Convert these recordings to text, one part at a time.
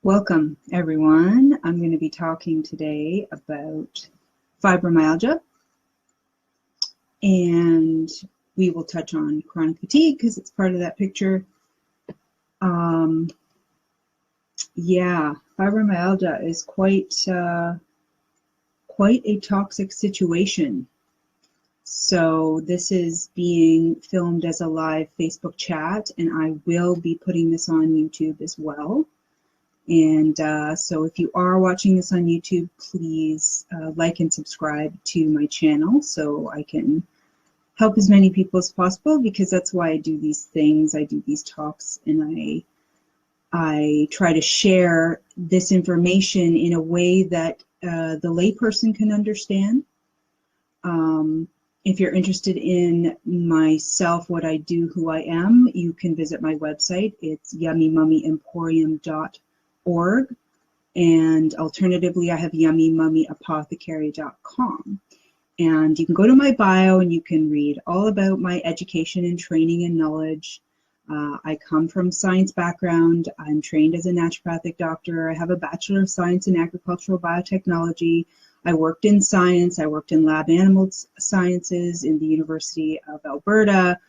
Welcome, everyone. I'm going to be talking today about fibromyalgia, and we will touch on chronic fatigue because it's part of that picture. Yeah, fibromyalgia is quite a toxic situation. So this is being filmed as a live Facebook chat, and I will be putting this on YouTube as well. And so if you are watching this on YouTube, please like and subscribe to my channel so I can help as many people as possible, because that's why I do these things. I do these talks, and I try to share this information in a way that the layperson can understand. If you're interested in myself, what I do, who I am, you can visit my website. It's yummymummyemporium.org. And alternatively, I have yummymummy.apothecary.com. And you can go to my bio and you can read all about my education and training and knowledge. I come from science background. I'm trained as a naturopathic doctor. I have a Bachelor of Science in Agricultural Biotechnology. I worked in science. I worked in lab animal sciences in the University of Alberta.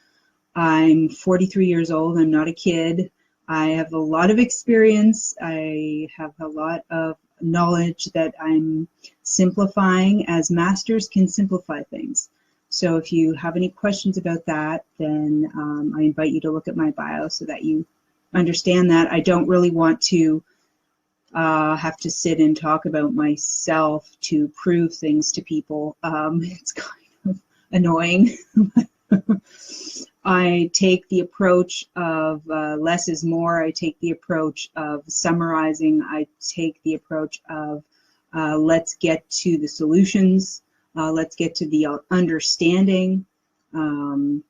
I'm 43 years old. I'm not a kid. I have a lot of experience. I have a lot of knowledge that I'm simplifying as masters can simplify things. So if you have any questions about that, then I invite you to look at my bio so that you understand that. I don't really want to have to sit and talk about myself to prove things to people. It's kind of annoying. I take the approach of less is more. I take the approach of summarizing. I take the approach of let's get to the solutions. Let's get to the understanding. You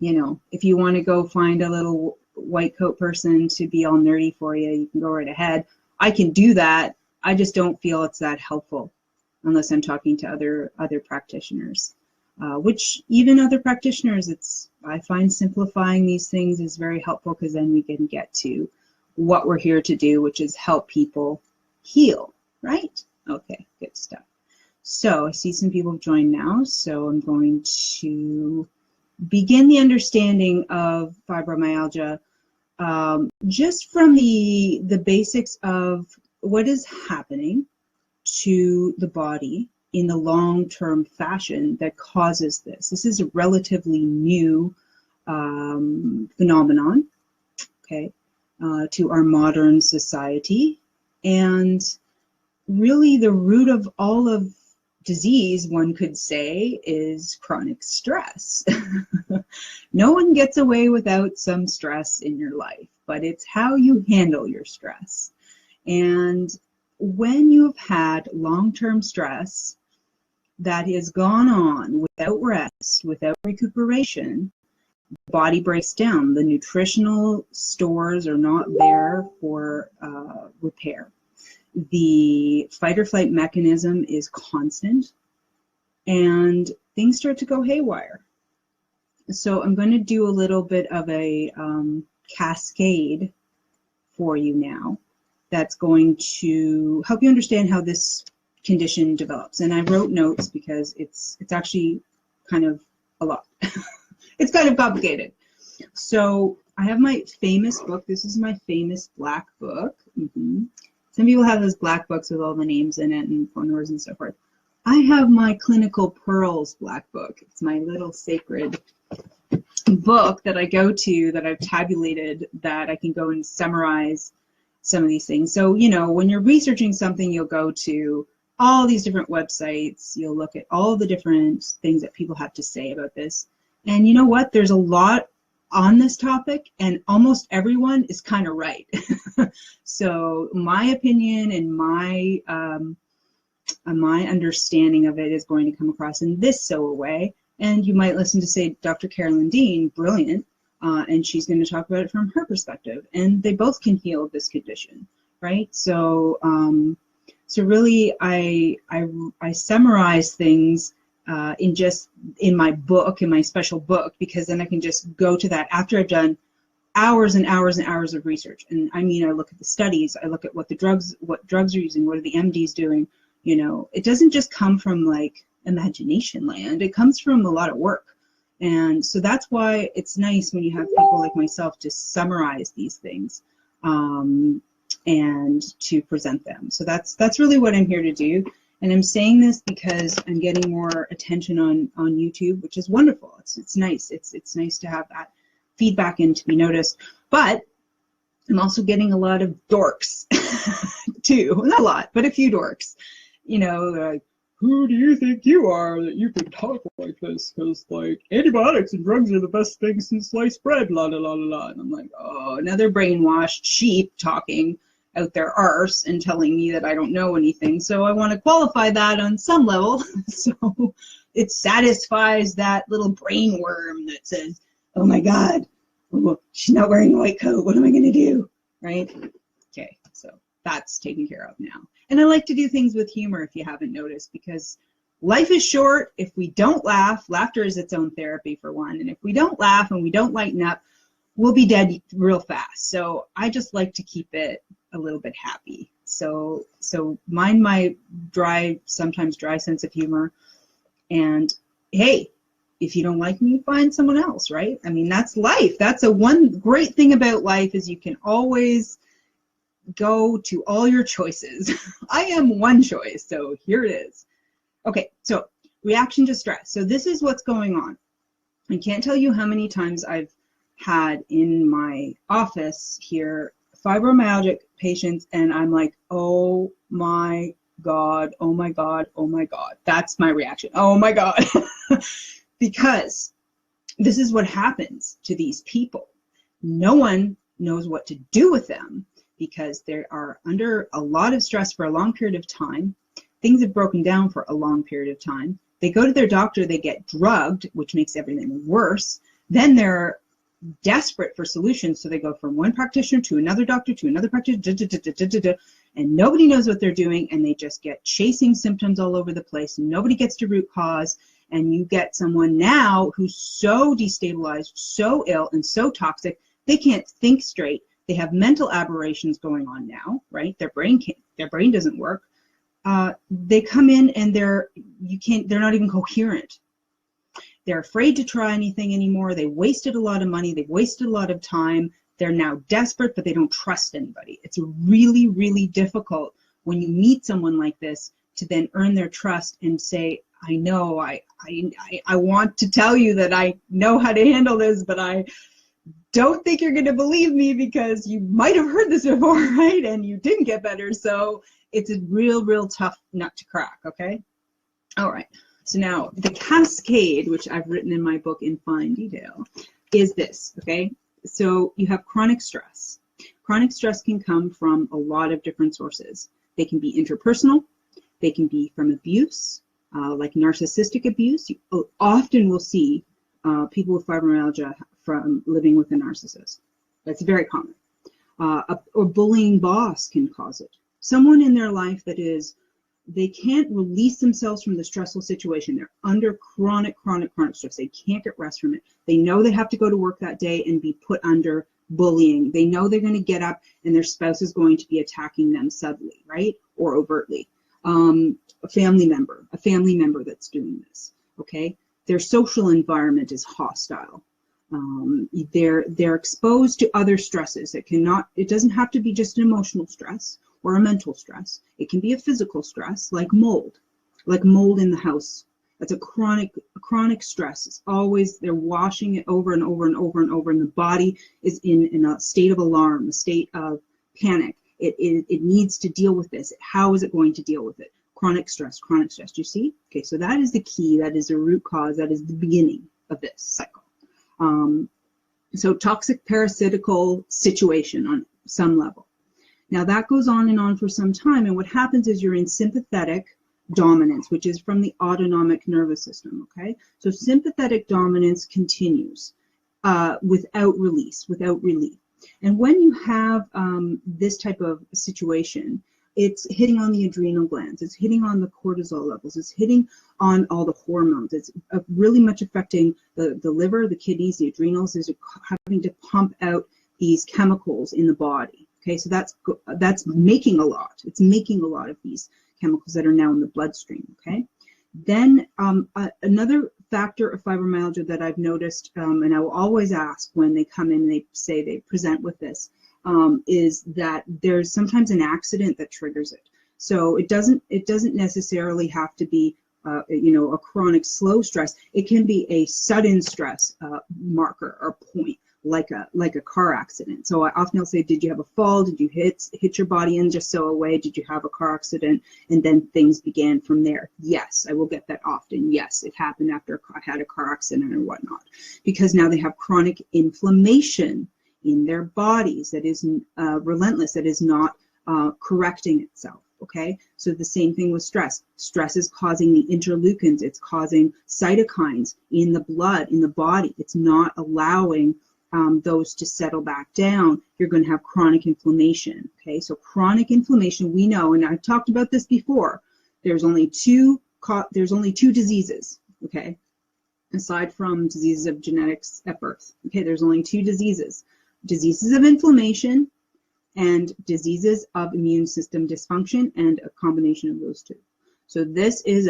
know, if you want to go find a little white coat person to be all nerdy for you, you can go right ahead. I can do that. I just don't feel it's that helpful unless I'm talking to other practitioners. Which even other practitioners, I find simplifying these things is very helpful, because then we can get to what we're here to do, which is help people heal, right? Okay, good stuff. So I see some people have joined now, so I'm going to begin the understanding of fibromyalgia just from the basics of what is happening to the body in the long-term fashion that causes this. This is a relatively new phenomenon, okay, to our modern society. And really the root of all of disease, one could say, is chronic stress. No one gets away without some stress in your life, but it's how you handle your stress. And when you've had long-term stress that has gone on without rest, without recuperation, the body breaks down. The nutritional stores are not there for repair. The fight or flight mechanism is constant, and things start to go haywire. So I'm going to do a little bit of a cascade for you now that's going to help you understand how this condition develops. And I wrote notes because it's actually kind of a lot. It's kind of complicated. So I have my famous book. This is my famous black book. Some people have those black books with all the names in it and phone numbers and so forth. I have my Clinical Pearls black book. It's my little sacred book that I go to, that I've tabulated, that I can go and summarize some of these things. So, you know, when you're researching something, you'll go to all these different websites. You'll look at all the different things that people have to say about this. And you know what? There's a lot on this topic, and almost everyone is kind of right. So my opinion and my understanding of it is going to come across in this sort of way. And you might listen to, say, Dr. Carolyn Dean, brilliant, and she's going to talk about it from her perspective. And they both can heal this condition, right? So, so really, I summarize things in my book, in my special book, because then I can just go to that after I've done hours and hours and hours of research. And I mean, I look at the studies, I look at what drugs are using, what are the MDs doing. You know, it doesn't just come from like imagination land, it comes from a lot of work. And so that's why it's nice when you have people like myself to summarize these things and to present them. So that's really what I'm here to do. And I'm saying this because I'm getting more attention on YouTube, which is wonderful. It's nice. It's nice to have that feedback and to be noticed. But I'm also getting a lot of dorks too. Not a lot, but a few dorks. You know, like, who do you think you are that you can talk like this? Because, like, antibiotics and drugs are the best thing since sliced bread, la la la la la. And I'm like, oh, another brainwashed sheep talking out their arse and telling me that I don't know anything. So I want to qualify that on some level. So it satisfies that little brain worm that says, oh my God, she's not wearing a white coat. What am I going to do? Right? Okay, so that's taken care of now. And I like to do things with humor, if you haven't noticed, because life is short. If we don't laugh, laughter is its own therapy for one. And if we don't laugh and we don't lighten up, we'll be dead real fast. So I just like to keep it a little bit happy. So mind my sometimes dry sense of humor. And hey, if you don't like me, find someone else, right? I mean, that's life. That's one great thing about life is you can always go to all your choices. I am one choice, so here it is. Okay, so reaction to stress. So this is what's going on. I can't tell you how many times I've had in my office here fibromyalgic patients, and I'm like, oh my God, oh my God, oh my God. That's my reaction. Oh my God. Because this is what happens to these people. No one knows what to do with them because they are under a lot of stress for a long period of time. Things have broken down for a long period of time. They go to their doctor, they get drugged, which makes everything worse. Then they're desperate for solutions, so they go from one practitioner to another doctor to another practitioner, and nobody knows what they're doing, and they just get chasing symptoms all over the place. Nobody gets to root cause, and you get someone now who's so destabilized, so ill, and so toxic, they can't think straight. They have mental aberrations going on now, right? Their brain doesn't work. They come in and they're not even coherent. They're afraid to try anything anymore. They wasted a lot of money. They've wasted a lot of time. They're now desperate, but they don't trust anybody. It's really, really difficult when you meet someone like this to then earn their trust and say, I know, I want to tell you that I know how to handle this, but I don't think you're going to believe me because you might have heard this before, right? And you didn't get better. So it's a real tough nut to crack, okay? All right. So now the cascade, which I've written in my book in fine detail, is this, okay? So you have chronic stress. Chronic stress can come from a lot of different sources. They can be interpersonal. They can be from abuse, like narcissistic abuse. You often will see people with fibromyalgia from living with a narcissist. That's very common. Or bullying boss can cause it. Someone in their life that is, they can't release themselves from the stressful situation. They're under chronic stress. They can't get rest from it. They know they have to go to work that day and be put under bullying. They know they're going to get up and their spouse is going to be attacking them subtly, right? Or overtly. A family member that's doing this, okay? Their social environment is hostile. They're exposed to other stresses. It doesn't have to be just an emotional stress or a mental stress. It can be a physical stress, like mold in the house. That's a chronic stress. It's always, they're washing it over and over and over and over, and the body is in a state of alarm, a state of panic. It needs to deal with this. How is it going to deal with it? Chronic stress. Do you see? Okay, so that is the key. That is the root cause. That is the beginning of this cycle. So toxic parasitical situation on some level. Now that goes on and on for some time, and what happens is you're in sympathetic dominance, which is from the autonomic nervous system, okay? So sympathetic dominance continues without release, without relief. And when you have this type of situation, it's hitting on the adrenal glands, it's hitting on the cortisol levels, it's hitting on all the hormones. It's really much affecting the liver, the kidneys, the adrenals. Is having to pump out these chemicals in the body. Okay, so that's making a lot. It's making a lot of these chemicals that are now in the bloodstream. Okay, then another factor of fibromyalgia that I've noticed, and I will always ask when they come in and they say they present with this, is that there's sometimes an accident that triggers it. So it doesn't necessarily have to be a chronic slow stress. It can be a sudden stress marker or point, like a car accident. So I often will say, did you have a fall? Did you hit your body in just so away? Did you have a car accident? And then things began from there. Yes, I will get that often. Yes, it happened after I had a car accident or whatnot, because now they have chronic inflammation in their bodies that is relentless, that is not correcting itself. Okay, so the same thing with stress. Stress is causing the interleukins. It's causing cytokines in the blood, in the body. It's not allowing those to settle back down. You're going to have chronic inflammation. Okay, so chronic inflammation, we know, and I've talked about this before, there's only two diseases, okay, aside from diseases of genetics at birth. Okay, there's only two diseases of inflammation and diseases of immune system dysfunction, and a combination of those two. So this is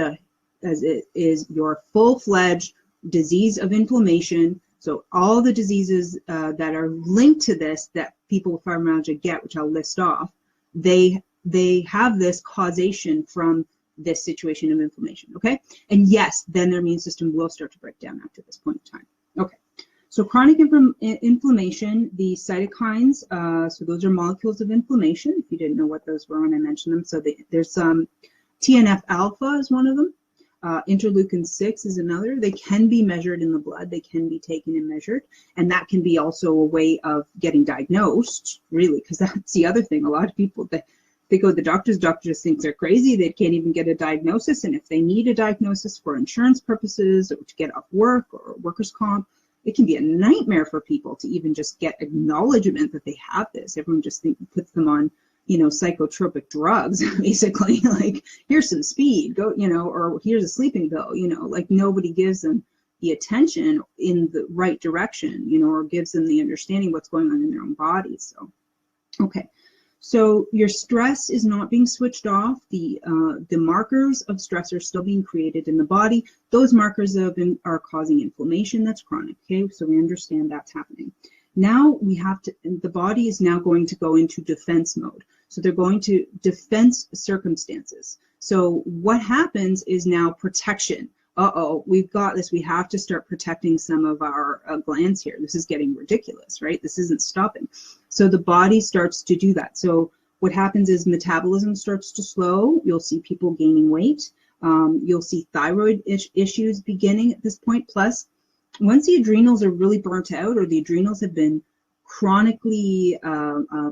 your full-fledged disease of inflammation. So all the diseases that are linked to this that people with fibromyalgia get, which I'll list off, they have this causation from this situation of inflammation, okay? And yes, then their immune system will start to break down after this point in time. Okay, so chronic inflammation, the cytokines, so those are molecules of inflammation, if you didn't know what those were when I mentioned them. So there's TNF-alpha is one of them. Interleukin-6 is another. They can be measured in the blood. They can be taken and measured. And that can be also a way of getting diagnosed, really, because that's the other thing. A lot of people, they go to the doctor just thinks they're crazy. They can't even get a diagnosis. And if they need a diagnosis for insurance purposes or to get off work or workers' comp, it can be a nightmare for people to even just get acknowledgement that they have this. Everyone just puts them on, psychotropic drugs, basically, like, here's some speed, go, or here's a sleeping pill, like nobody gives them the attention in the right direction, or gives them the understanding what's going on in their own bodies. So, okay. So your stress is not being switched off. The markers of stress are still being created in the body. Those markers are causing inflammation that's chronic, okay? So we understand that's happening. Now the body is now going to go into defense mode. So they're going to defense circumstances. So what happens is now protection. We've got this. We have to start protecting some of our glands here. This is getting ridiculous, right? This isn't stopping. So the body starts to do that. So what happens is metabolism starts to slow. You'll see people gaining weight. You'll see thyroid issues beginning at this point. Plus, once the adrenals are really burnt out, or the adrenals have been chronically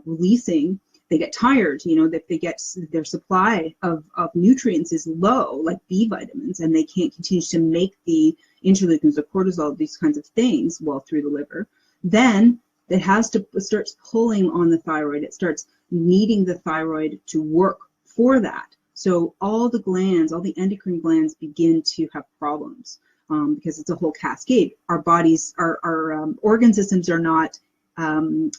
releasing, they get tired, that they get their supply of nutrients is low, like B vitamins, and they can't continue to make the interleukins, the cortisol, these kinds of things well through the liver. Then it starts pulling on the thyroid. It starts needing the thyroid to work for that. So all the glands, all the endocrine glands begin to have problems because it's a whole cascade. Our bodies, our organ systems are not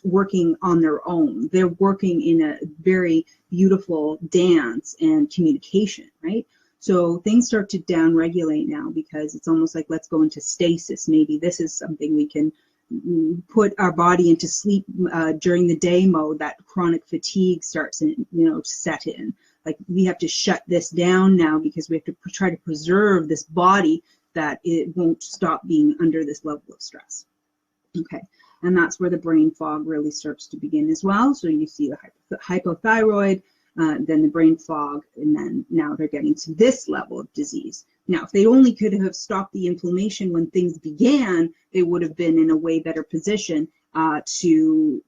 working on their own. They're working in a very beautiful dance and communication, right? So things start to downregulate now because it's almost like, let's go into stasis. Maybe this is something we can put our body into sleep during the day mode. That chronic fatigue starts to set in. Like, we have to shut this down now because we have to try to preserve this body that it won't stop being under this level of stress. Okay. And that's where the brain fog really starts to begin as well. So you see the hypothyroid, then the brain fog, and then now they're getting to this level of disease. Now, if they only could have stopped the inflammation when things began, they would have been in a way better position to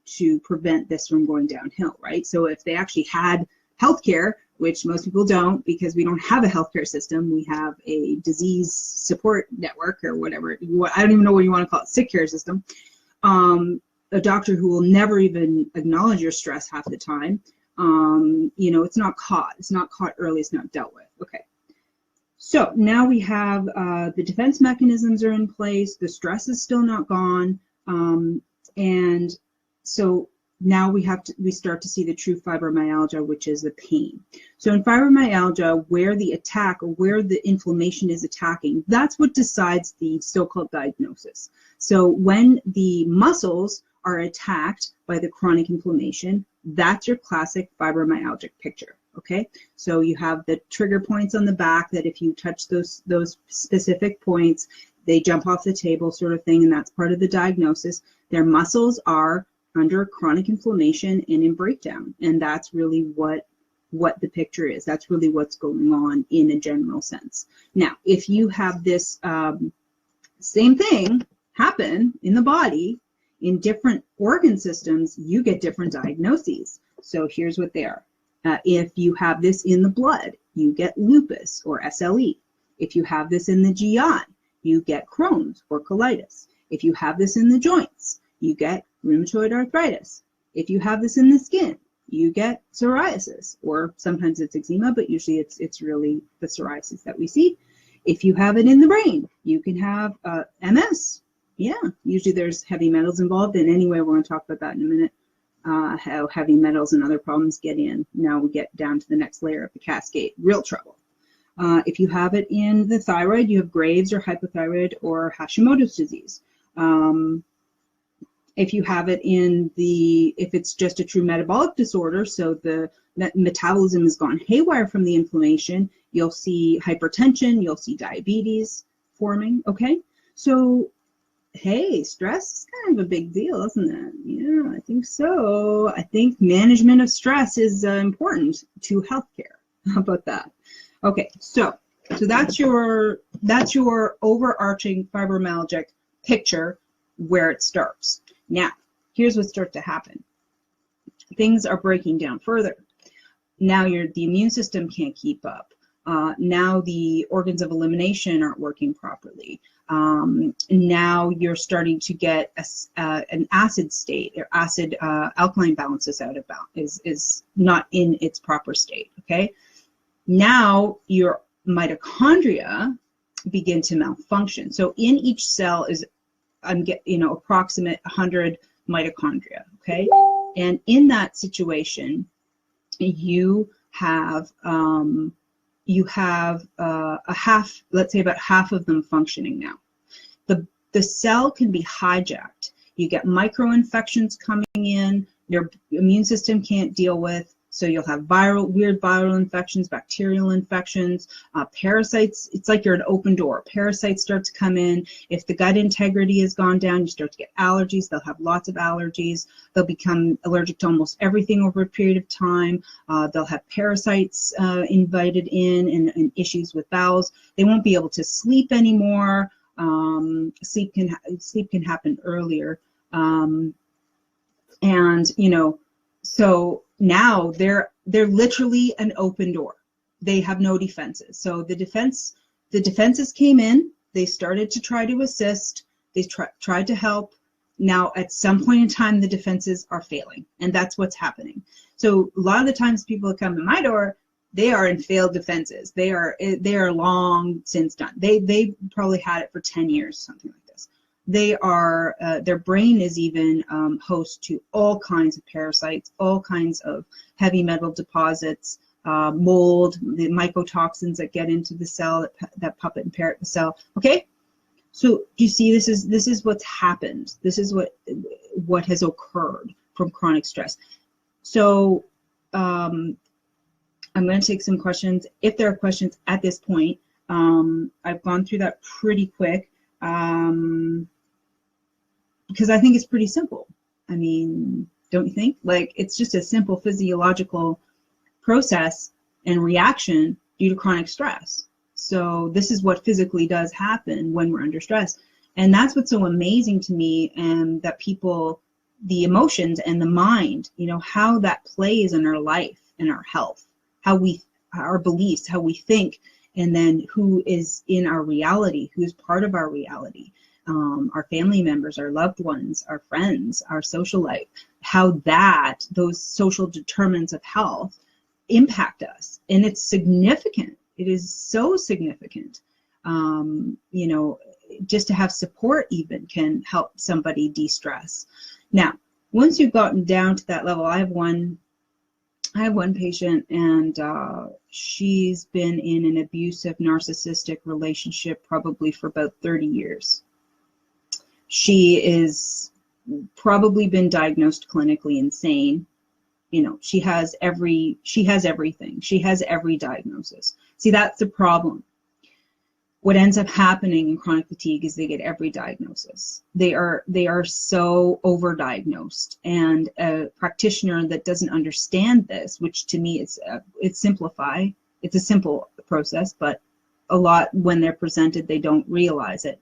prevent this from going downhill, right? So if they actually had healthcare, which most people don't because we don't have a healthcare system, we have a disease support network or whatever. I don't even know what you want to call it, sick care system. A doctor who will never even acknowledge your stress half the time. It's not caught. It's not caught early. It's not dealt with. Okay. So now we have the defense mechanisms are in place. The stress is still not gone. And So now we start to see the true fibromyalgia, which is the pain. So in fibromyalgia, where the attack or where the inflammation is attacking, that's what decides the so-called diagnosis. So when the muscles are attacked by the chronic inflammation, that's your classic fibromyalgic picture. Okay, so you have the trigger points on the back that if you touch those specific points, they jump off the table, sort of thing, and that's part of the diagnosis. Their muscles are under chronic inflammation and in breakdown, and that's really what the picture is. That's really what's going on in a general sense. Now, if you have this same thing happen in the body in different organ systems, you get different diagnoses. So here's what they are. If you have this in the blood, you get lupus or SLE. If you have this in the GI, you get Crohn's or colitis. If you have this in the joints, you get rheumatoid arthritis. If you have this in the skin, you get psoriasis, or sometimes it's eczema, but usually it's really the psoriasis that we see. If you have it in the brain, you can have MS. Yeah, usually there's heavy metals involved, and anyway, we're going to talk about that in a minute. How heavy metals and other problems get in. Now we get down to the next layer of the cascade, real trouble. If you have it in the thyroid, you have Graves or hypothyroid or Hashimoto's disease. If you have it in if it's just a true metabolic disorder, so the metabolism has gone haywire from the inflammation, you'll see hypertension, you'll see diabetes forming, okay? So hey, stress is kind of a big deal, isn't it? Yeah, I think so. I think management of stress is important to healthcare. How about that? Okay, so that's your overarching fibromyalgic picture where it starts. Now, here's what starts to happen. Things are breaking down further. Now the immune system can't keep up. Now the organs of elimination aren't working properly. Now you're starting to get an acid state, or acid alkaline balance is out of balance, is not in its proper state. Okay, now your mitochondria begin to malfunction. So in each cell is approximate 100 mitochondria. Okay, and in that situation, you have a half, let's say about half of them functioning now. The cell can be hijacked. You get micro-infections coming in, your immune system can't deal with, so you'll have weird viral infections, bacterial infections, parasites. It's like you're an open door. Parasites start to come in. If the gut integrity has gone down, you start to get allergies. They'll have lots of allergies. They'll become allergic to almost everything over a period of time. They'll have parasites invited in and issues with bowels. They won't be able to sleep anymore. Sleep can happen earlier. So now they're literally an open door. They have no defenses. So the defenses came in. They started to try to assist. They tried to help. Now at some point in time, the defenses are failing, and that's what's happening. So a lot of the times people that come to my door, they are in failed defenses. They are long since done. They probably had it for 10 years, something like this. They are, their brain is even host to all kinds of parasites, all kinds of heavy metal deposits, mold, the mycotoxins that get into the cell, that puppet and parrot the cell. Okay, so do you see this is what's happened. This is what has occurred from chronic stress. So I'm going to take some questions. If there are questions at this point, I've gone through that pretty quick. Because I think it's pretty simple. I mean, don't you think? Like, it's just a simple physiological process and reaction due to chronic stress. So this is what physically does happen when we're under stress. And that's what's so amazing to me, and that people, the emotions and the mind, how that plays in our life and our health, our beliefs, how we think, and then who is in our reality, who is part of our reality. Our family members, our loved ones, our friends, our social life, how those social determinants of health impact us. And it's significant. It is so significant. Just to have support even can help somebody de-stress. Now, once you've gotten down to that level, I have one patient, and she's been in an abusive narcissistic relationship probably for about 30 years. She is probably been diagnosed clinically insane. You know, she has everything. She has every diagnosis. See, that's the problem. What ends up happening in chronic fatigue is they get every diagnosis. They are so overdiagnosed, and a practitioner that doesn't understand this, which to me it's simplify. It's a simple process, but a lot when they're presented, they don't realize it.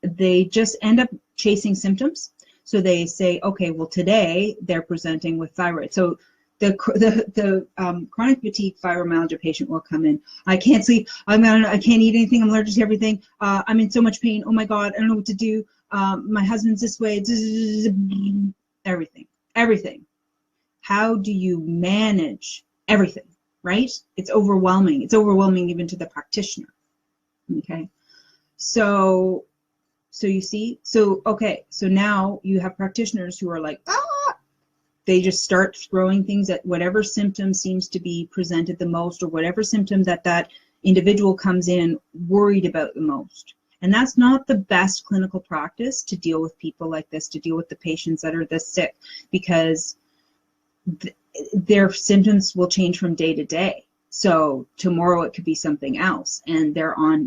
They just end up chasing symptoms. So they say, okay, well today they're presenting with thyroid. So the chronic fatigue fibromyalgia patient will come in. I can't sleep. I can't eat anything. I'm allergic to everything. I'm in so much pain. Oh my God, I don't know what to do. My husband's this way. Everything. How do you manage everything, right? It's overwhelming. It's overwhelming even to the practitioner. Okay, so you see, okay, so now you have practitioners who are like, they just start throwing things at whatever symptom seems to be presented the most, or whatever symptom that individual comes in worried about the most. And that's not the best clinical practice to deal with people like this, to deal with the patients that are this sick, because their symptoms will change from day to day. So tomorrow it could be something else, and they're on,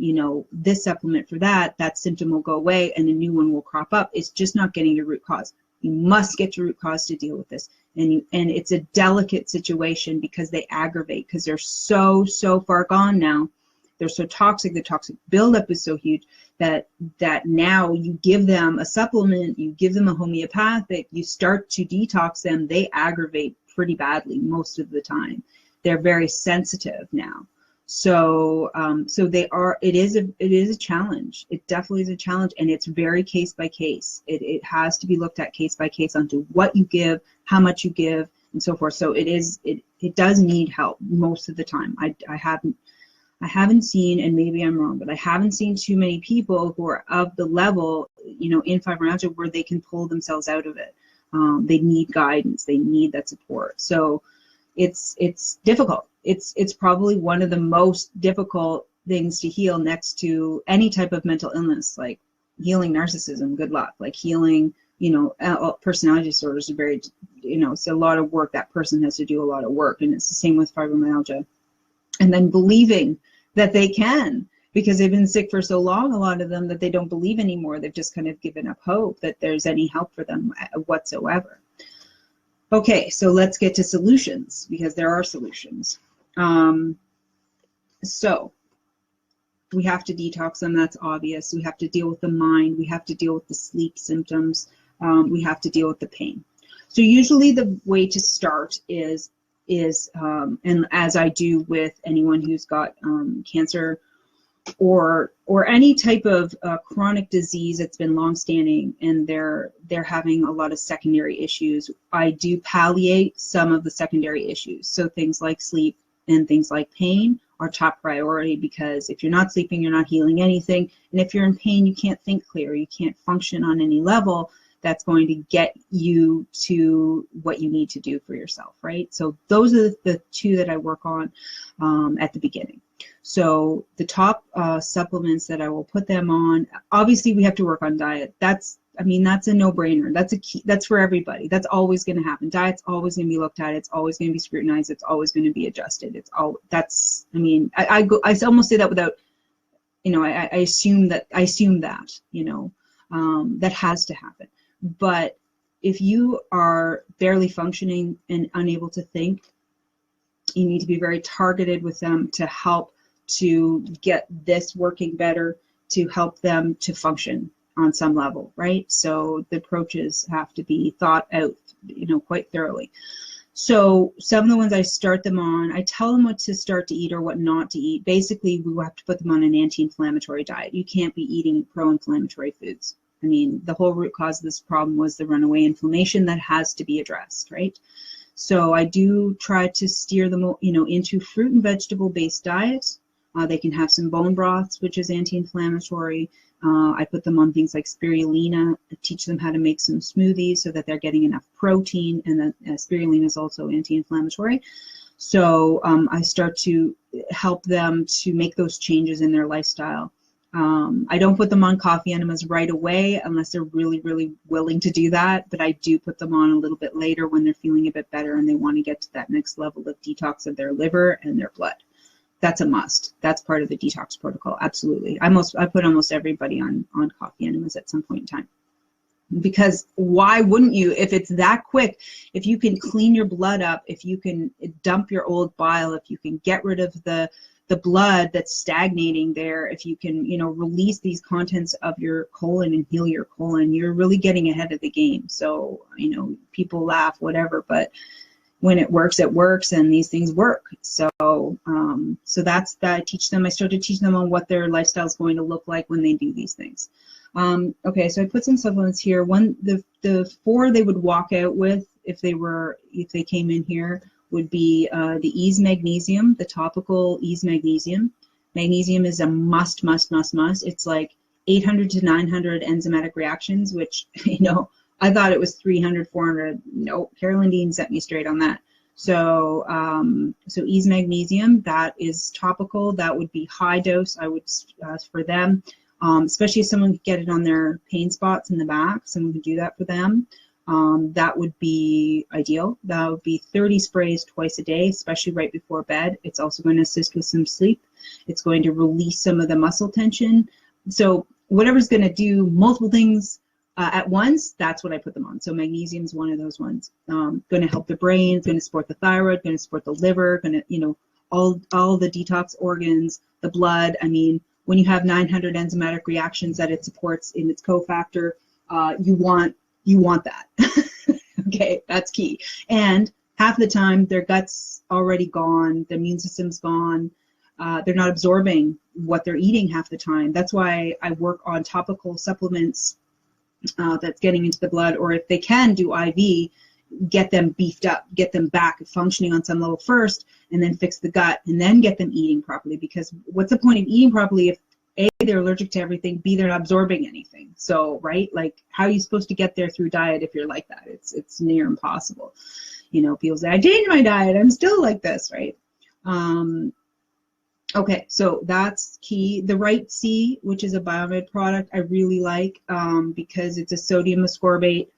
this supplement for that symptom will go away and a new one will crop up. It's just not getting to root cause. You must get to root cause to deal with this. And it's a delicate situation because they aggravate, because they're so far gone now. They're so toxic. The toxic buildup is so huge that now you give them a supplement, you give them a homeopathic, you start to detox them, they aggravate pretty badly most of the time. They're very sensitive now. So it is a challenge. It definitely is a challenge, and it's very case by case. It has to be looked at case by case onto what you give, how much you give, and so forth. So it does need help most of the time. I haven't seen, and maybe I'm wrong, but I haven't seen too many people who are of the level, in fibromyalgia where they can pull themselves out of it. They need guidance. They need that support. So it's difficult. It's probably one of the most difficult things to heal next to any type of mental illness, like healing narcissism. Good luck. Like healing, personality disorders are very, it's a lot of work. That person has to do a lot of work, and it's the same with fibromyalgia. And then believing that they can, because they've been sick for so long, a lot of them, that they don't believe anymore. They've just kind of given up hope that there's any help for them whatsoever. Okay, so let's get to solutions, because there are solutions. So we have to detox them, that's obvious. We have to deal with the mind. We have to deal with the sleep symptoms. We have to deal with the pain. So usually the way to start is and as I do with anyone who's got cancer or any type of chronic disease that's been long-standing, and they're having a lot of secondary issues, I do palliate some of the secondary issues. So things like sleep and things like pain are top priority, because if you're not sleeping, you're not healing anything. And if you're in pain, you can't think clear, you can't function on any level that's going to get you to what you need to do for yourself, right? So those are the two that I work on at the beginning. So the top supplements that I will put them on, obviously we have to work on diet. That's a no-brainer. That's a key. That's for everybody. That's always going to happen. Diet's always going to be looked at. It's always going to be scrutinized. It's always going to be adjusted. I almost say that without, I assume that, that has to happen. But if you are barely functioning and unable to think, you need to be very targeted with them to help to get this working better, to help them to function on some level, right? So the approaches have to be thought out, quite thoroughly. So some of the ones I start them on, I tell them what to start to eat or what not to eat. Basically, we will have to put them on an anti-inflammatory diet. You can't be eating pro-inflammatory foods. The whole root cause of this problem was the runaway inflammation that has to be addressed, right? So I do try to steer them, into fruit and vegetable-based diets. They can have some bone broths, which is anti-inflammatory. I put them on things like spirulina. I teach them how to make some smoothies so that they're getting enough protein, and then spirulina is also anti-inflammatory. So I start to help them to make those changes in their lifestyle. I don't put them on coffee enemas right away unless they're really, really willing to do that, but I do put them on a little bit later when they're feeling a bit better and they want to get to that next level of detox of their liver and their blood. That's a must. That's part of the detox protocol, absolutely. I put almost everybody on coffee enemas at some point in time. Because why wouldn't you? If it's that quick, if you can clean your blood up, if you can dump your old bile, if you can get rid of the blood that's stagnating there, if you can, you know, release these contents of your colon and heal your colon, you're really getting ahead of the game. So, you know, people laugh, whatever, but when it works, and these things work. So, so that's that. I teach them. I start to teach them on what their lifestyle is going to look like when they do these things. Okay, so I put some supplements here. The 4 they would walk out with if they came in here would be the Ease Magnesium, the topical Ease Magnesium. Magnesium is a must. It's like 800 to 900 enzymatic reactions, which, you know, I thought it was 300, 400. No, Carolyn Dean set me straight on that. So, so Ease Magnesium, that is topical. That would be high dose. I would for them, especially if someone could get it on their pain spots in the back. Someone could do that for them. That would be ideal. That would be 30 sprays twice a day, especially right before bed. It's also going to assist with some sleep. It's going to release some of the muscle tension. So whatever's going to do multiple things at once, that's what I put them on. So magnesium is one of those ones. Going to help the brain, going to support the thyroid, going to support the liver, going to, you know, all the detox organs, the blood. I mean, when you have 900 enzymatic reactions that it supports in its cofactor, you want that. Okay, that's key. And half the time their gut's already gone, the immune system's gone, they're not absorbing what they're eating half the time. That's why I work on topical supplements that's getting into the blood, or if they can do IV, get them beefed up, get them back functioning on some level first, and then fix the gut, and then get them eating properly. Because what's the point of eating properly if A, they're allergic to everything, B, they're not absorbing anything? So, right, like, how are you supposed to get there through diet if you're like that? It's near impossible. You know, people say, I changed my diet, I'm still like this, right? Okay, so that's key. The Right C, which is a Biomed product, I really like because it's a sodium ascorbate.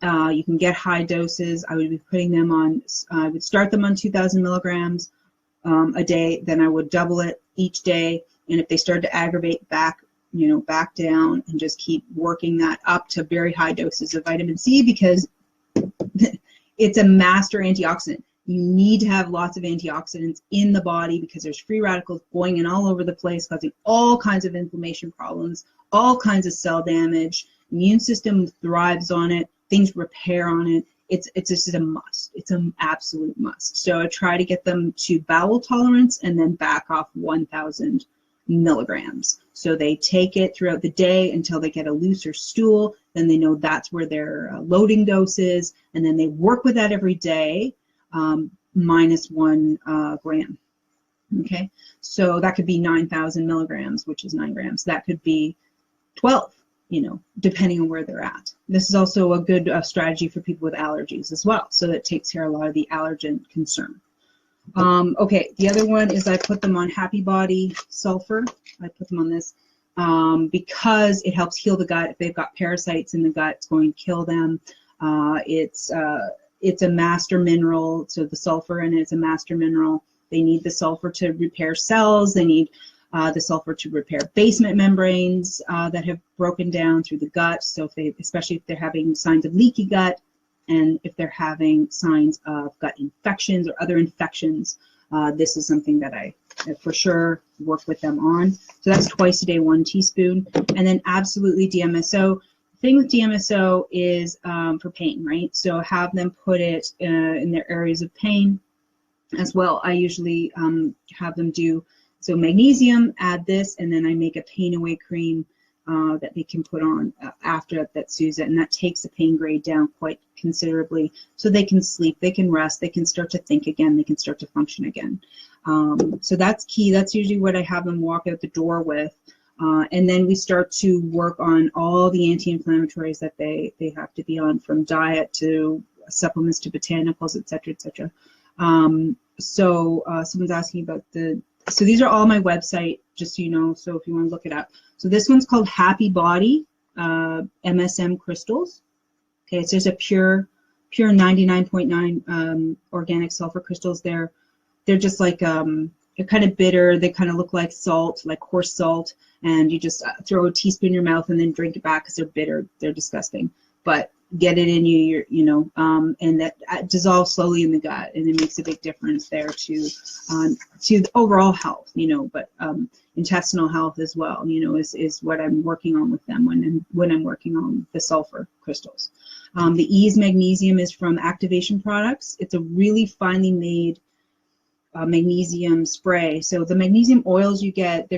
You can get high doses. I would be putting them on, I would start them on 2,000 milligrams a day, then I would double it each day. And if they start to aggravate, back down, and just keep working that up to very high doses of vitamin C, because it's a master antioxidant. You need to have lots of antioxidants in the body because there's free radicals going in all over the place, causing all kinds of inflammation problems, all kinds of cell damage. Immune system thrives on it. Things repair on it. It's just a must. It's an absolute must. So I try to get them to bowel tolerance and then back off 1,000 milligrams. So they take it throughout the day until they get a looser stool. Then they know that's where their loading dose is, and then they work with that every day. Minus 1 gram. Okay, so that could be 9,000 milligrams, which is 9 grams. That could be 12, you know, depending on where they're at. This is also a good strategy for people with allergies as well, so that takes care of a lot of the allergen concern. Okay, the other one is I put them on Happy Body Sulfur. I put them on this because it helps heal the gut. If they've got parasites in the gut, it's going to kill them. It's a master mineral, so the sulfur in it is a master mineral. They need the sulfur to repair cells. They need the sulfur to repair basement membranes that have broken down through the gut. So especially if they're having signs of leaky gut, and if they're having signs of gut infections or other infections, this is something that I for sure work with them on. So that's twice a day, 1 teaspoon. And then absolutely DMSO. Thing with DMSO is for pain, right? So have them put it in their areas of pain as well. I usually have them do, so magnesium, add this, and then I make a pain away cream that they can put on after that soothes it, and that takes the pain grade down quite considerably, so they can sleep, they can rest, they can start to think again, they can start to function again. So that's key. That's usually what I have them walk out the door with. And then we start to work on all the anti-inflammatories that they have to be on, from diet to supplements to botanicals, et cetera, et cetera. Someone's asking about so these are all my website, just so you know, so if you want to look it up. So this one's called Happy Body MSM crystals. Okay, so it's a pure 99.9 organic sulfur crystals. They're just like, they're kind of bitter. They kind of look like salt, like coarse salt, and you just throw a teaspoon in your mouth and then drink it back because they're bitter. They're disgusting. But get it in you, and that dissolves slowly in the gut, and it makes a big difference there to the overall health, but intestinal health as well, is what I'm working on with them when I'm working on the sulfur crystals. The Ease Magnesium is from Activation Products. It's a really finely made magnesium spray. So the magnesium oils you get,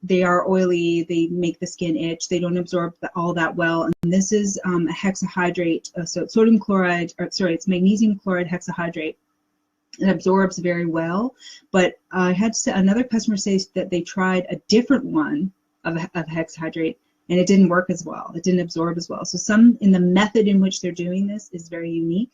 they are oily, they make the skin itch, they don't absorb all that well. And this is a hexahydrate, so it's it's magnesium chloride hexahydrate. It absorbs very well, but I had another customer say that they tried a different one of hexahydrate, and it didn't work as well. It didn't absorb as well. So the method in which they're doing this is very unique.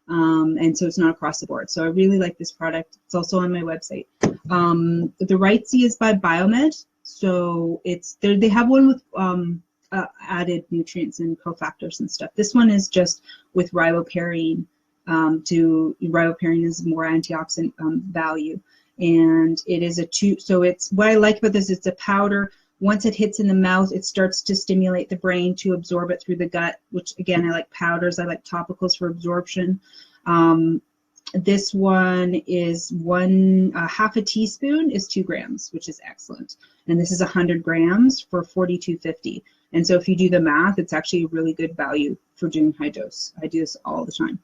And so it's not across the board. So I really like this product. It's also on my website. The Right C is by Biomed. So they have one with added nutrients and cofactors and stuff. This one is just with riboperine. Riboperine is more antioxidant value, and it is so it's, what I like about this, it's a powder. Once it hits in the mouth, it starts to stimulate the brain to absorb it through the gut, which again, I like powders. I like topicals for absorption. This one is half a teaspoon is 2 grams, which is excellent. And this is 100 grams for $42.50. And so if you do the math, it's actually a really good value for doing high dose. I do this all the time.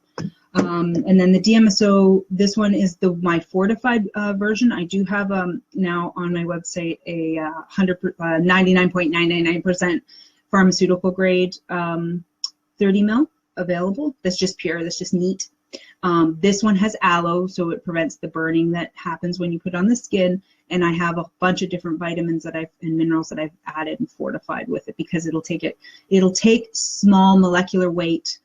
And then the DMSO, this one is my fortified version. I do have now on my website a 99.999% pharmaceutical grade 30 ml available. That's just pure. That's just neat. This one has aloe, so it prevents the burning that happens when you put it on the skin. And I have a bunch of different vitamins and minerals that I've added and fortified with it, because it'll take small molecular weight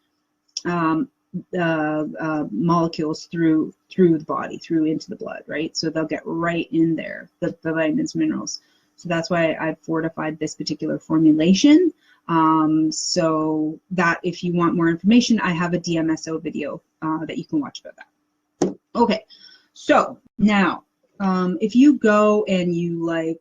molecules through the body, into the blood, right? So they'll get right in there, the vitamins, minerals. So that's why I've fortified this particular formulation. So that if you want more information, I have a DMSO video that you can watch about that. Okay, so now if you go and you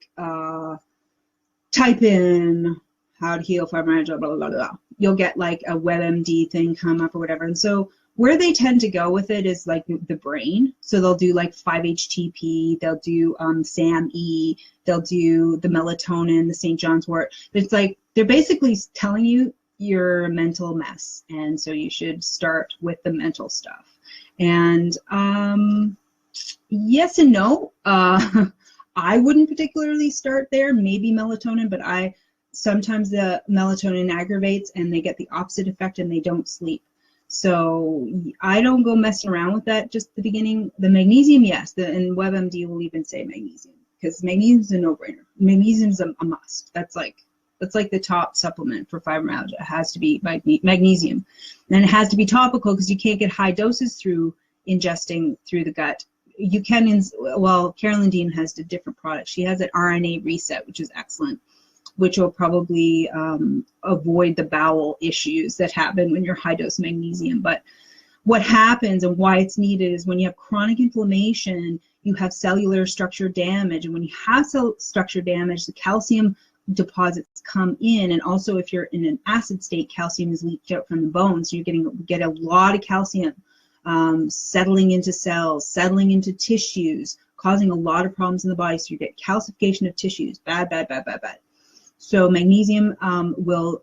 type in how to heal fibromyalgia, blah, blah, blah, blah, you'll get like a WebMD thing come up or whatever. And so where they tend to go with it is like the brain. So they'll do like 5-HTP, they'll do SAMe, they'll do the melatonin, the St. John's wort. It's like they're basically telling you you're a mental mess, and so you should start with the mental stuff. And yes and no. I wouldn't particularly start there, maybe melatonin, but sometimes the melatonin aggravates and they get the opposite effect and they don't sleep. So I don't go messing around with that just at the beginning. The magnesium, yes, and WebMD will even say magnesium, because magnesium is a no-brainer. Magnesium is a must. That's like the top supplement for fibromyalgia. It has to be magnesium. And it has to be topical, because you can't get high doses through ingesting through the gut. You can, Carolyn Dean has a different product. She has an RNA reset, which is excellent, which will probably avoid the bowel issues that happen when you're high dose magnesium. But what happens and why it's needed is when you have chronic inflammation, you have cellular structure damage. And when you have cell structure damage, the calcium deposits come in. And also if you're in an acid state, calcium is leached out from the bones. So you're get a lot of calcium settling into cells, settling into tissues, causing a lot of problems in the body. So you get calcification of tissues, bad. So magnesium will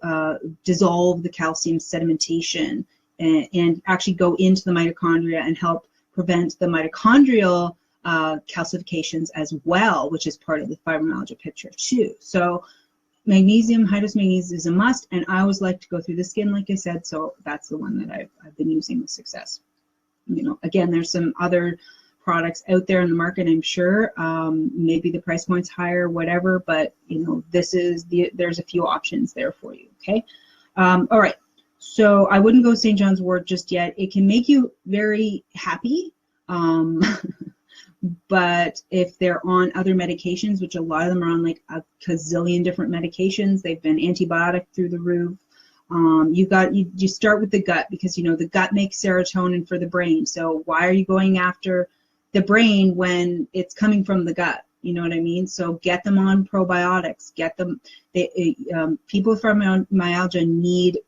dissolve the calcium sedimentation and actually go into the mitochondria and help prevent the mitochondrial calcifications as well, which is part of the fibromyalgia picture too. So magnesium, high-dose magnesium is a must, and I always like to go through the skin, like I said, so that's the one that I've been using with success. Again, there's some other products out there in the market, I'm sure. Maybe the price point's higher, whatever, but there's a few options there for you, okay? All right, so I wouldn't go St. John's wort just yet. It can make you very happy, but if they're on other medications, which a lot of them are on like a gazillion different medications, they've been antibiotic through the roof. You start with the gut, because the gut makes serotonin for the brain. So why are you going after the brain when it's coming from the gut? You know what I mean? So get them on probiotics. Get them. People with fibromyalgia need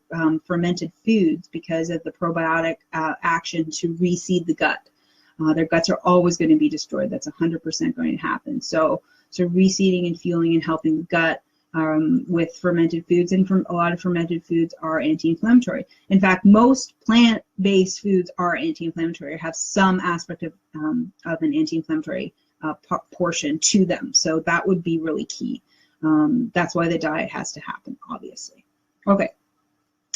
fermented foods because of the probiotic action to reseed the gut. Their guts are always going to be destroyed. That's 100% going to happen. So reseeding and fueling and helping the gut with fermented foods, and a lot of fermented foods are anti-inflammatory. In fact, most plant-based foods are anti-inflammatory, or have some aspect of an anti-inflammatory portion to them. So that would be really key. That's why the diet has to happen, obviously. Okay.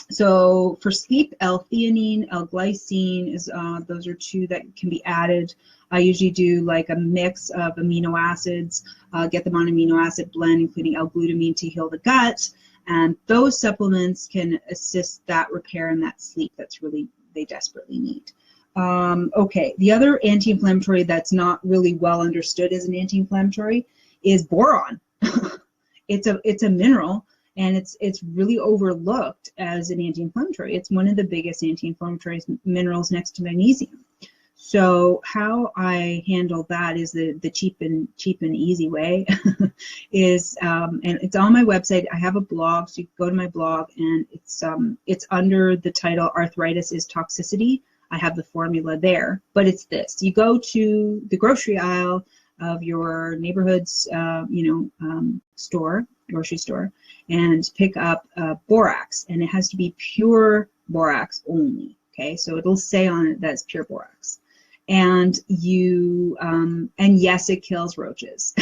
So for sleep, L-theanine, L-glycine those are two that can be added. I usually do like a mix of amino acids, get them on amino acid blend, including L-glutamine to heal the gut. And those supplements can assist that repair and that sleep that's really, they desperately need. Okay, the other anti-inflammatory that's not really well understood as an anti-inflammatory is boron. It's a mineral, and it's really overlooked as an anti-inflammatory. It's one of the biggest anti-inflammatory minerals next to magnesium. So how I handle that is the cheap and easy way is, and it's on my website. I have a blog, so you can go to my blog, and it's under the title Arthritis is Toxicity. I have the formula there, but it's this. You go to the grocery aisle of your neighborhood's grocery store, and pick up borax, and it has to be pure borax only. Okay, so it'll say on it that it's pure borax. And and yes, it kills roaches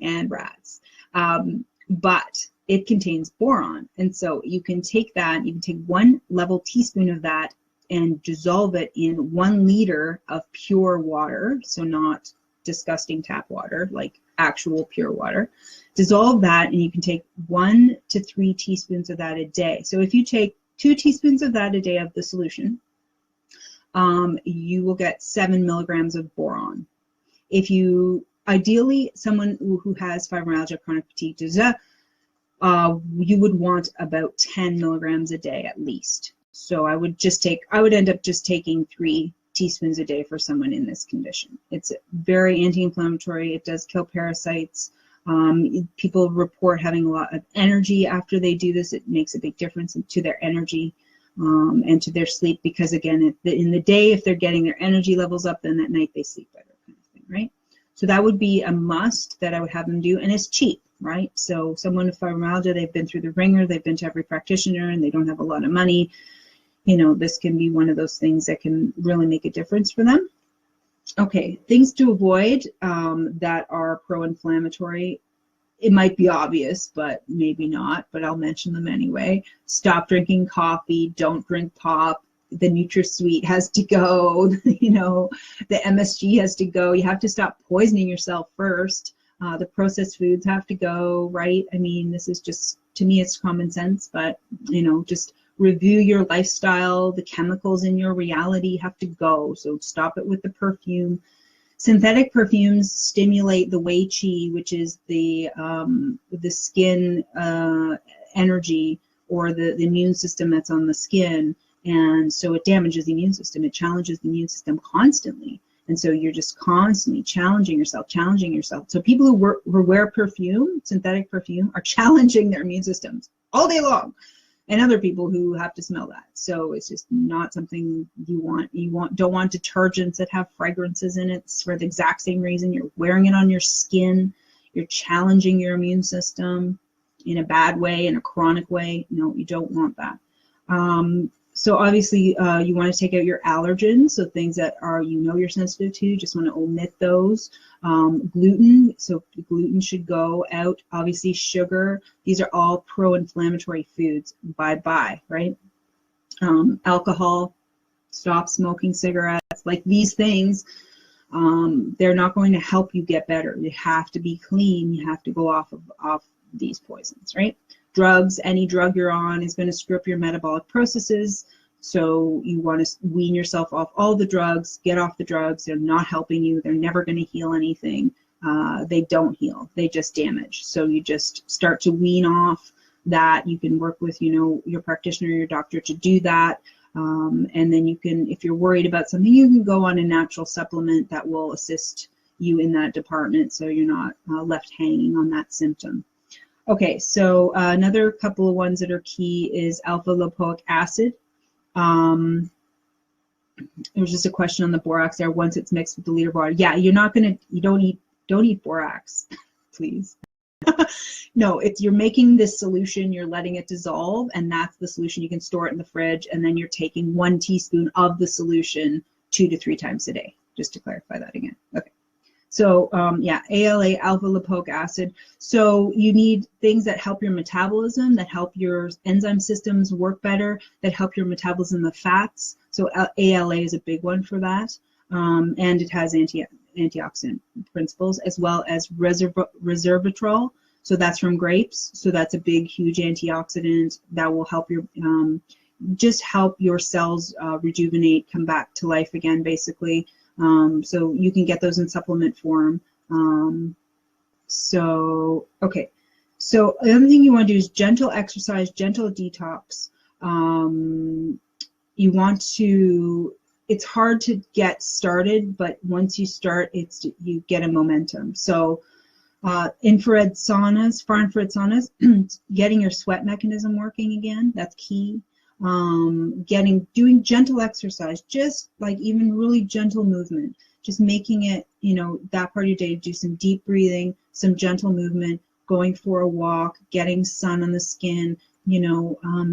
and rats, but it contains boron. And so you can take that, you can take 1 level teaspoon of that and dissolve it in 1 liter of pure water. So not disgusting tap water, like actual pure water. Dissolve that, and you can take 1 to 3 teaspoons of that a day. So if you take 2 teaspoons of that a day of the solution, you will get 7 milligrams of boron. If you, ideally, someone who has fibromyalgia, chronic fatigue, you would want about 10 milligrams a day at least. So I would end up just taking 3 teaspoons a day for someone in this condition. It's very anti-inflammatory. It does kill parasites. People report having a lot of energy after they do this. It makes a big difference to their energy and to their sleep, because again, in the day, if they're getting their energy levels up, then at night they sleep better, kind of thing, right? So that would be a must that I would have them do, and it's cheap, right? So someone with fibromyalgia, they've been through the ringer, they've been to every practitioner, and they don't have a lot of money. This can be one of those things that can really make a difference for them. Okay, things to avoid that are pro-inflammatory. It might be obvious, but maybe not, but I'll mention them anyway. Stop drinking coffee, don't drink pop, the NutraSweet has to go, the MSG has to go. You have to stop poisoning yourself first. The processed foods have to go, right? I mean, this is just, to me, it's common sense, but, just review your lifestyle. The chemicals in your reality have to go, so stop it with the perfume. Synthetic perfumes stimulate the Wei Qi, which is the skin energy, or the immune system that's on the skin, and so it damages the immune system. It challenges the immune system constantly, and so you're just constantly challenging yourself. So people who wear perfume, synthetic perfume, are challenging their immune systems all day long. And other people who have to smell that. So it's just not something you want. Don't want detergents that have fragrances in it for the exact same reason. You're wearing it on your skin. You're challenging your immune system in a bad way, in a chronic way. No, you don't want that. So obviously you want to take out your allergens, so things that are, you're sensitive to, you just want to omit those. Gluten, so gluten should go out. Obviously sugar, these are all pro-inflammatory foods. Bye-bye, right? Alcohol, stop smoking cigarettes, like these things they're not going to help you get better. You have to be clean. You have to go off these poisons, right? Drugs, any drug you're on is going to screw up your metabolic processes. So you want to wean yourself off all the drugs, get off the drugs. They're not helping you. They're never going to heal anything. They don't heal. They just damage. So you just start to wean off that. You can work with, your practitioner, your doctor to do that. And then you can, if you're worried about something, you can go on a natural supplement that will assist you in that department so you're not left hanging on that symptom. Okay, so another couple of ones that are key is alpha lipoic acid. There was just a question on the borax there. Once it's mixed with the liter of water, yeah, you don't eat borax, please. No, you're making this solution, you're letting it dissolve, and that's the solution. You can store it in the fridge, and then you're taking 1 teaspoon of the solution 2 to 3 times a day, just to clarify that again. Okay. So yeah, ALA, alpha lipoic acid. So you need things that help your metabolism, that help your enzyme systems work better, that help your metabolism of fats. So ALA is a big one for that. And it has antioxidant principles, as well as resveratrol. So that's from grapes. So that's a big, huge antioxidant that will help your just help your cells rejuvenate, come back to life again, basically. So you can get those in supplement form. Okay. So the other thing you want to do is gentle exercise, gentle detox. You want to, it's hard to get started, but once you start, you get a momentum. So infrared saunas, far infrared saunas, getting your sweat mechanism working again, that's key. Doing gentle exercise, just like even really gentle movement, just making it, that part of your day, do some deep breathing, some gentle movement, going for a walk, getting sun on the skin,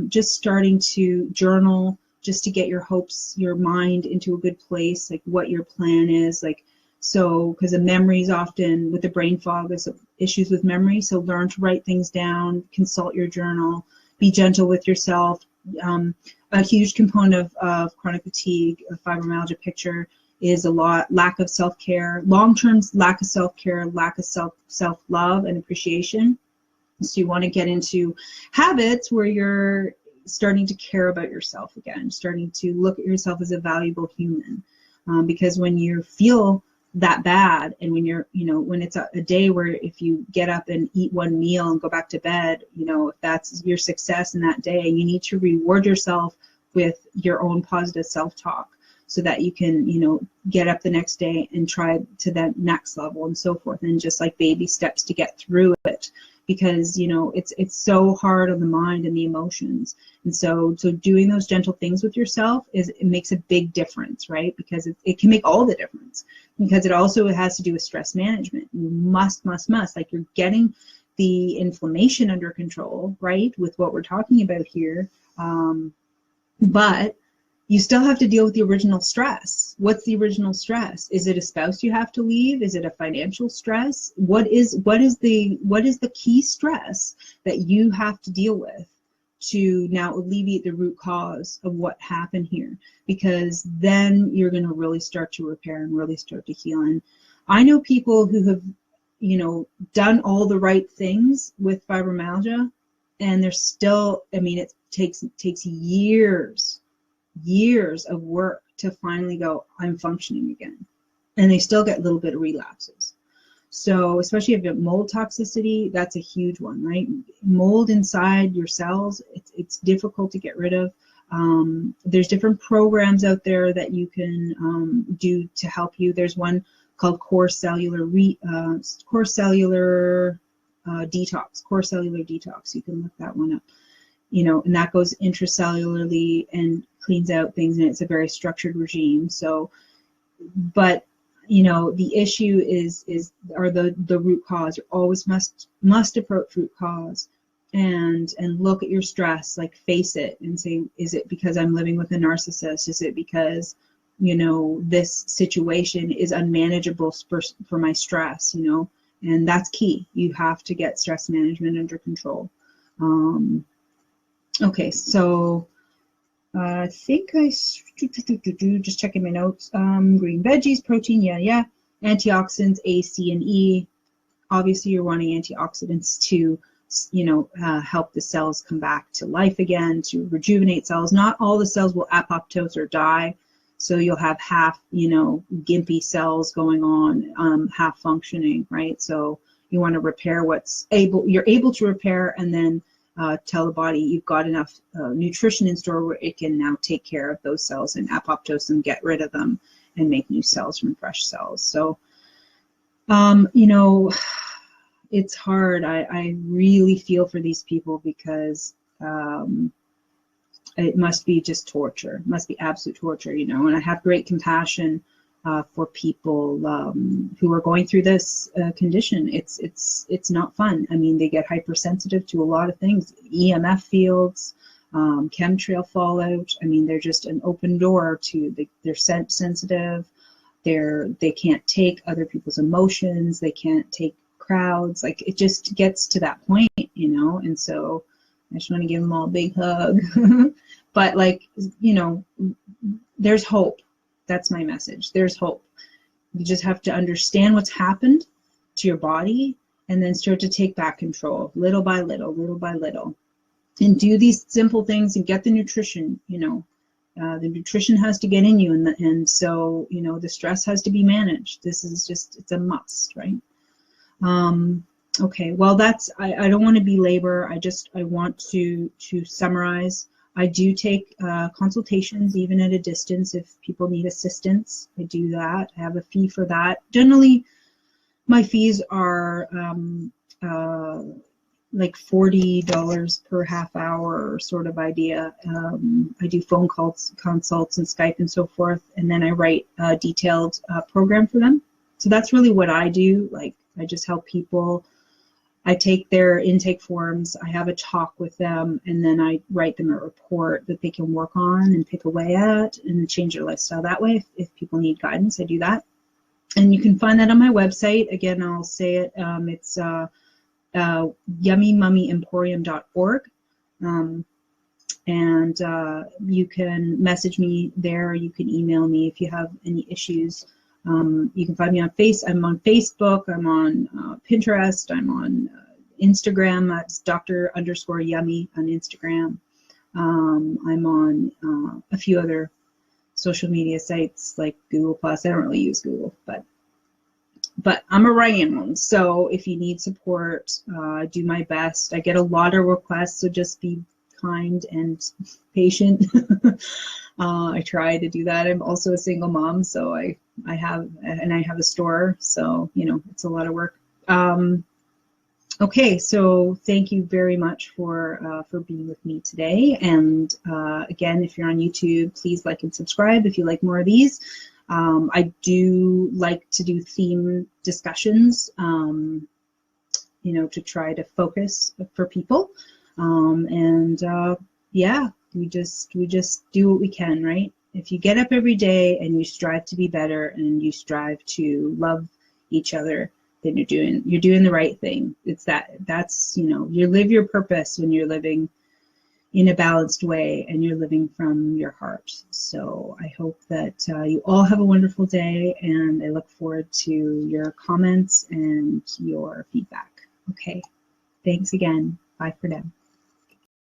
just starting to journal, just to get your mind into a good place, like what your plan is, because the memories often, with the brain fog, there's issues with memory, so learn to write things down, consult your journal, be gentle with yourself. A huge component of chronic fatigue, fibromyalgia picture, is lack of self-care, long-term lack of self-care, lack of self-love and appreciation. So you want to get into habits where you're starting to care about yourself again, starting to look at yourself as a valuable human. Because when you feel that bad, and when when it's a day where if you get up and eat one meal and go back to bed, if that's your success in that day, you need to reward yourself with your own positive self-talk so that you can, get up the next day and try to that next level and so forth, and just like baby steps to get through it, because it's so hard on the mind and the emotions. And so doing those gentle things with yourself it makes a big difference, right? Because it can make all the difference, because it also has to do with stress management. You must, like, you're getting the inflammation under control, right, with what we're talking about here, but you still have to deal with the original stress. What's the original stress? Is it a spouse you have to leave? Is it a financial stress? What is the key stress that you have to deal with to now alleviate the root cause of what happened here? Because then you're going to really start to repair and really start to heal. And I know people who have, done all the right things with fibromyalgia, and they're still, it takes years of work to finally go, I'm functioning again. And they still get a little bit of relapses. So especially if you have mold toxicity, that's a huge one, right? Mold inside your cells, it's difficult to get rid of. There's different programs out there that you can do to help you. There's one called core cellular detox. You can look that one up. And that goes intracellularly and cleans out things, and it's a very structured regime. So, but the issue is the root cause. You always must approach root cause and look at your stress, like face it and say, is it because I'm living with a narcissist? Is it because this situation is unmanageable for my stress? And that's key. You have to get stress management under control. Okay, so I think just checking my notes. Green veggies, protein, yeah. Antioxidants, A, C, and E. Obviously, you're wanting antioxidants to, help the cells come back to life again, to rejuvenate cells. Not all the cells will apoptose or die. So you'll have half, gimpy cells going on, half functioning, right? So you want to repair you're able to repair, and then tell the body you've got enough nutrition in store where it can now take care of those cells and apoptose them, get rid of them, and make new cells from fresh cells. So, it's hard. I really feel for these people because it must be just torture. It must be absolute torture, and I have great compassion for people who are going through this condition. It's not fun. I mean, they get hypersensitive to a lot of things, EMF fields, chemtrail fallout. I mean, they're just an open door to they're sensitive. They can't take other people's emotions. They can't take crowds. Like, it just gets to that point, and so I just want to give them all a big hug. But there's hope. That's my message. There's hope. You just have to understand what's happened to your body and then start to take back control little by little, and do these simple things and get the nutrition. The nutrition has to get in you, and so the stress has to be managed. This is just, it's a must, right? Okay, well, I don't want to belabor. I want to summarize. I do take consultations even at a distance if people need assistance. I do that. I have a fee for that. Generally, my fees are like $40 per half hour sort of idea. I do phone calls, consults, and Skype and so forth, and then I write a detailed program for them. So that's really what I do. Like, I just help people. I take their intake forms, I have a talk with them, and then I write them a report that they can work on and pick away at and change their lifestyle that way. If people need guidance, I do that. And you can find that on my website. Again, I'll say it. It's yummymummyemporium.org. And you can message me there. You can email me if you have any issues. You can find me on I'm on Facebook, I'm on Pinterest, I'm on Instagram, that's Dr._Yummy on Instagram. I'm on a few other social media sites like Google+. I don't really use Google, but I'm around. So if you need support, I do my best. I get a lot of requests, so just be kind and patient. I try to do that. I'm also a single mom, so I have a store, so it's a lot of work. Okay, so thank you very much for being with me today. And again, if you're on YouTube, please like and subscribe if you like more of these. I do like to do theme discussions, to try to focus for people. Yeah, we just do what we can, right? If you get up every day and you strive to be better and you strive to love each other, then you're doing the right thing. That's you live your purpose when you're living in a balanced way and you're living from your heart. So I hope that you all have a wonderful day, and I look forward to your comments and your feedback. Okay, thanks again. Bye for now.